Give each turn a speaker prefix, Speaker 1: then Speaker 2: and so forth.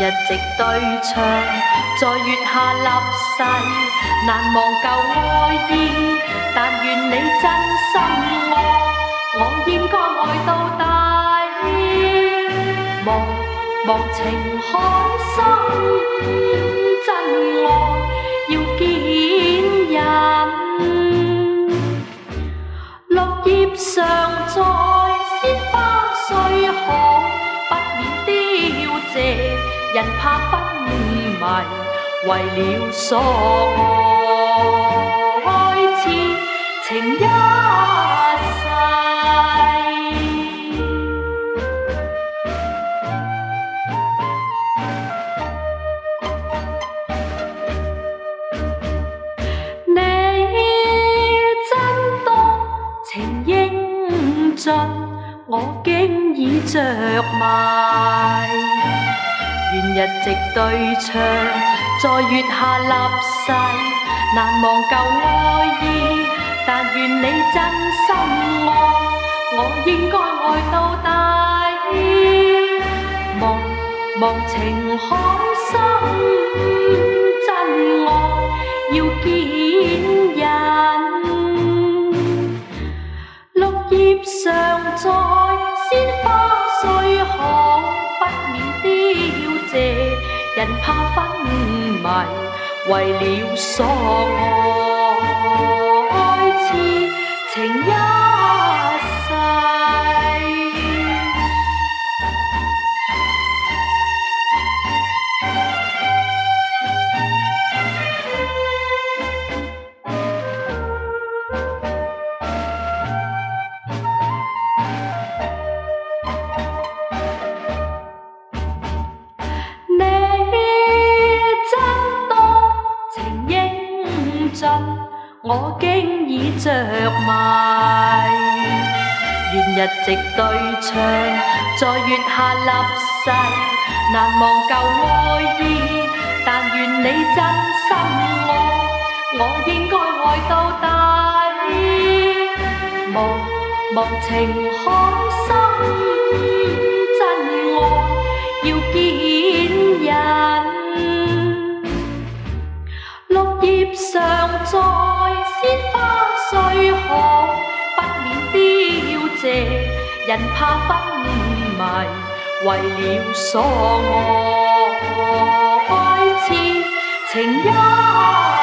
Speaker 1: 日夕對唱，在月下立誓，難忘舊愛意。但願你真心愛，我應該愛到底。忘情海深，真愛要堅忍。綠葉常在，鮮花雖好，不免凋謝。人怕昏迷，為了所愛，痴情一世。你真多情應盡，我竟已着迷。願日夕對唱，在月下立誓，難忘舊愛意。但願你真心愛，我應該愛到底。忘情海深，真愛要堅忍。綠葉常在，鮮花雖好，不免凋謝。人怕昏迷，為了所愛，痴情一世。我經已着迷，願日夕對唱，在月下立誓，難忘舊愛意。但願你真心愛，我應該愛到底。忘情海深，真愛要堅忍。綠葉常在，鮮花雖好，不免凋謝。人怕昏迷，為了所愛，痴情一世。